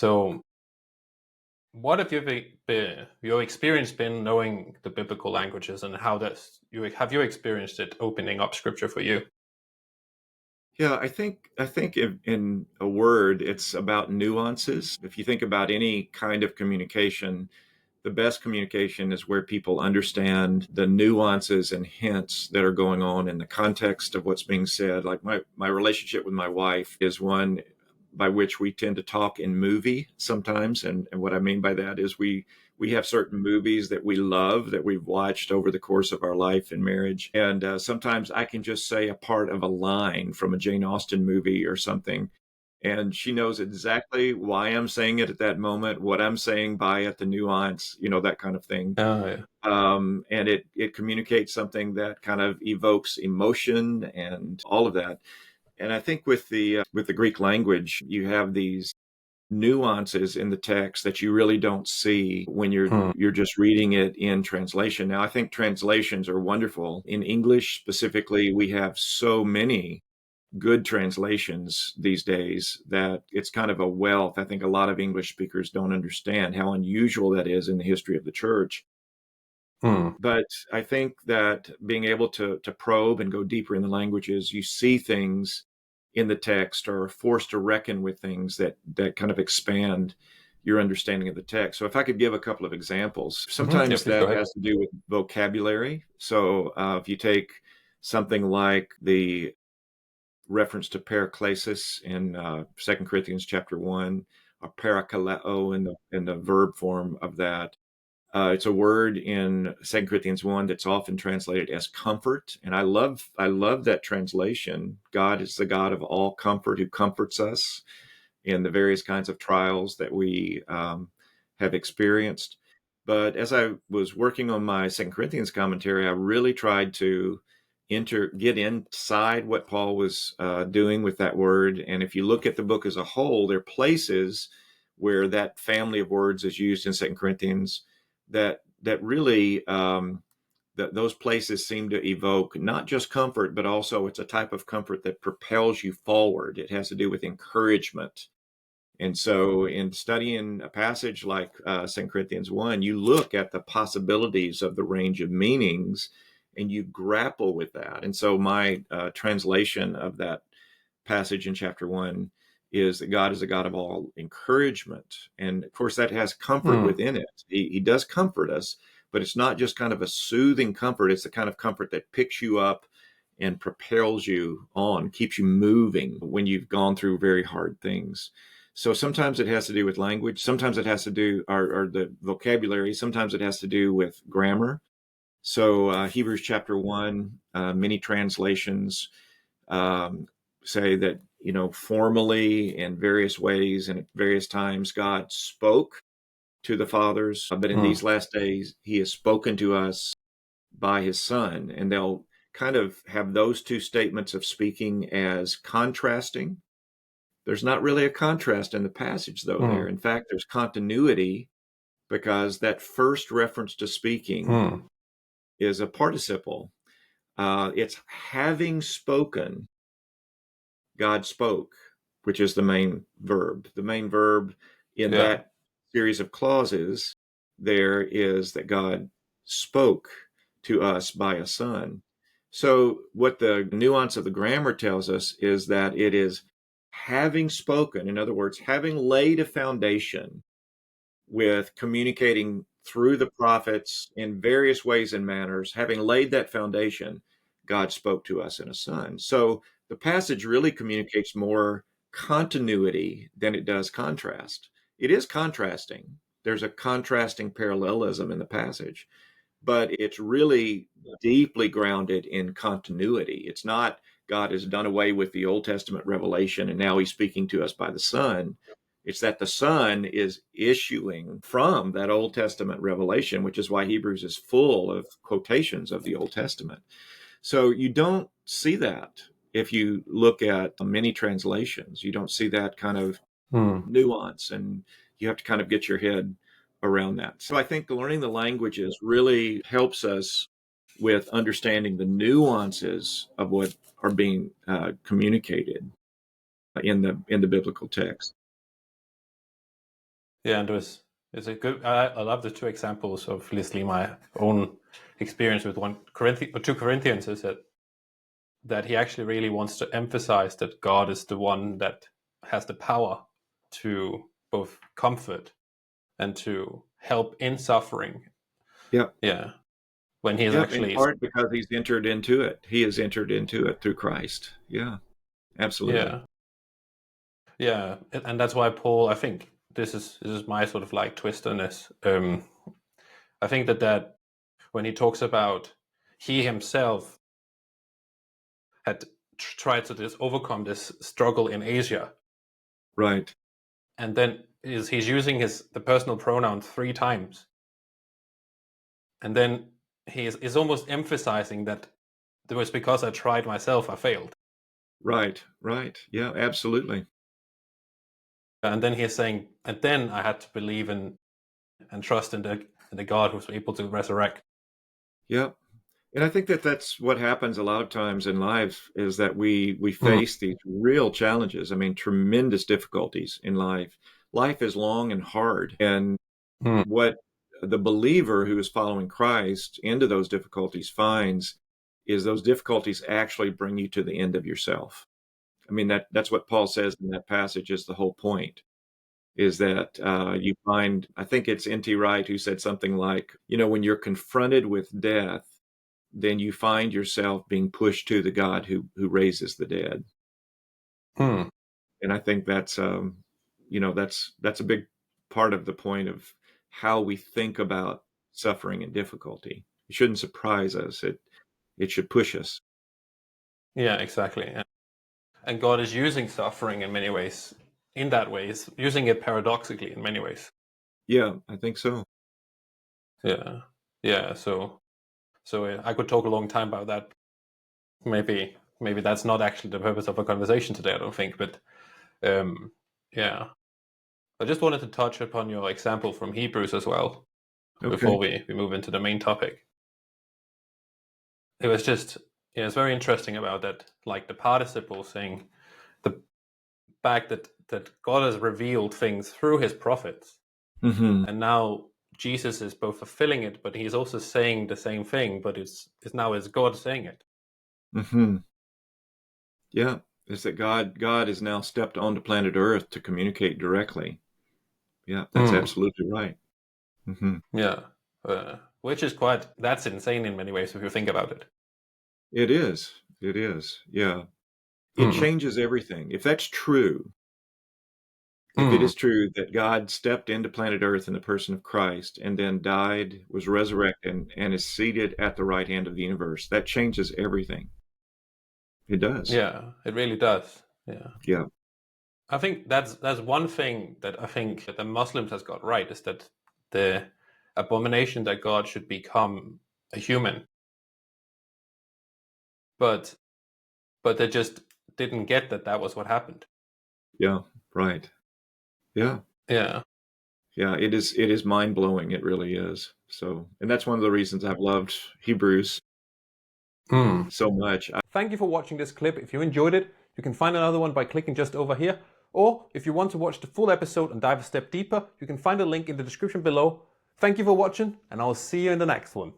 So, what have your experience been knowing the biblical languages, and how does you experienced it opening up scripture for you? Yeah, I think in a word, it's about nuances. If you think about any kind of communication, the best communication is where people understand the nuances and hints that are going on in the context of what's being said. Like my relationship with my wife is one by which we tend to talk in movie sometimes. And what I mean by that is we have certain movies that we love that we've watched over the course of our life and marriage. And sometimes I can just say a part of a line from a Jane Austen movie or something, and she knows exactly why I'm saying it at that moment, what I'm saying by it, the nuance, that kind of thing. Oh, yeah. And it communicates something that kind of evokes emotion and all of that. And I think with the Greek language, you have these nuances in the text that you really don't see when Hmm. you're just reading it in translation. Now, I think translations are wonderful. In English specifically, we have so many good translations these days that it's kind of a wealth. I think a lot of English speakers don't understand how unusual that is in the history of the church. Hmm. But I think that being able to probe and go deeper in the languages, you see things in the text or are forced to reckon with things that kind of expand your understanding of the text. So if I could give a couple of examples, Yeah, sometimes please go that ahead. has to do with vocabulary. So if you take something like the reference to paraklesis in 2 Corinthians chapter 1, or parakaleo in the verb form of that. It's a word in 2 Corinthians 1 that's often translated as comfort. And I love that translation. God is the God of all comfort who comforts us in the various kinds of trials that we have experienced. But as I was working on my Second Corinthians commentary, I really tried to get inside what Paul was doing with that word. And if you look at the book as a whole, there are places where that family of words is used in Second Corinthians that really those places seem to evoke not just comfort, but also it's a type of comfort that propels you forward. It has to do with encouragement. And so, in studying a passage like 2 Corinthians 1, you look at the possibilities of the range of meanings and you grapple with that. And so, my translation of that passage in chapter 1 is that God is a God of all encouragement. And of course, that has comfort Hmm. within it. He does comfort us, but it's not just kind of a soothing comfort, it's the kind of comfort that picks you up and propels you on, keeps you moving when you've gone through very hard things. So sometimes it has to do with language. Sometimes it has to do, or the vocabulary. Sometimes it has to do with grammar. So Hebrews chapter 1, many translations um, say that, formally in various ways and at various times, God spoke to the fathers, but in Hmm. these last days, he has spoken to us by his son. And they'll kind of have those two statements of speaking as contrasting. There's not really a contrast in the passage, though, there. Hmm. In fact, there's continuity because that first reference to speaking Hmm. is a participle. It's having spoken, God spoke, which is the main verb. The main verb in Yeah. that series of clauses there is that God spoke to us by a son. So, what the nuance of the grammar tells us is that it is having spoken, in other words, having laid a foundation with communicating through the prophets in various ways and manners, having laid that foundation, God spoke to us in a son. So the passage really communicates more continuity than it does contrast. It is contrasting. There's a contrasting parallelism in the passage, but it's really deeply grounded in continuity. It's not God has done away with the Old Testament revelation and now he's speaking to us by the Son. It's that the Son is issuing from that Old Testament revelation, which is why Hebrews is full of quotations of the Old Testament. So you don't see that if you look at many translations. You don't see that kind of Hmm. nuance, and you have to kind of get your head around that. So I think learning the languages really helps us with understanding the nuances of what are being communicated in the biblical text. Yeah, and it's a good. I love the two examples of obviously my own experience with 2 Corinthians is that he actually really wants to emphasize that God is the one that has the power to both comfort and to help in suffering. Yep. Yeah, when he is Yep. In actually part because he's entered into it. He has entered into it through Christ. Yeah. Absolutely. yeah. Yeah, and that's why Paul. I think this is my sort of like twist on this. I think that when he talks about he himself had tried to overcome this struggle in Asia, Right. and then he's using the personal pronoun 3 times, and then he is almost emphasizing that it was because I tried myself, I failed, Right. Right. Yeah. Absolutely. and then he's saying, and then I had to believe in and trust in the God who's able to resurrect. Yep. And I think that that's what happens a lot of times in life is that we Mm, face these real challenges. I mean, tremendous difficulties in life. Life is long and hard. And mm, what the believer who is following Christ into those difficulties finds is those difficulties actually bring you to the end of yourself. I mean, that's what Paul says in that passage is the whole point. Is that you find, I think it's N.T. Wright who said something like, when you're confronted with death, then you find yourself being pushed to the God who raises the dead. mm. And I think that's a big part of the point of how we think about suffering and difficulty. It shouldn't surprise us. It should push us. Yeah, exactly. And God is using suffering in many ways. In that way, He's using it paradoxically in many ways. Yeah, I think so. Yeah, yeah. So I could talk a long time about that. Maybe that's not actually the purpose of a conversation today. I don't think, but um, yeah. I just wanted to touch upon your example from Hebrews as well before Okay. we move into the main topic. It was just, yeah, it's very interesting about that, like the participle saying the fact that God has revealed things through His prophets, Hmm. and now Jesus is both fulfilling it, but He's also saying the same thing, but it's now is God saying it. Hmm. Yeah. Is that God has now stepped onto planet Earth to communicate directly. Yeah, that's Mm, absolutely right. Hmm. yeah, which is that's insane in many ways if you think about it. It is. It is. Yeah. It Mm, changes everything. If that's true, if it mm, is true that God stepped into planet Earth in the person of Christ and then died, was resurrected, and is seated at the right hand of the universe, that changes everything. It does. yeah, it really does. Yeah. Yeah. I think that's one thing that I think that the Muslims has got right is that the abomination that God should become a human, but they just didn't get that was what happened. Yeah. Right. Yeah. Yeah. Yeah. It is mind blowing. It really is. So, and that's one of the reasons I've loved Hebrews Hmm. so much. Thank you for watching this clip. If you enjoyed it, you can find another one by clicking just over here. Or if you want to watch the full episode and dive a step deeper, you can find a link in the description below. Thank you for watching, and I'll see you in the next one.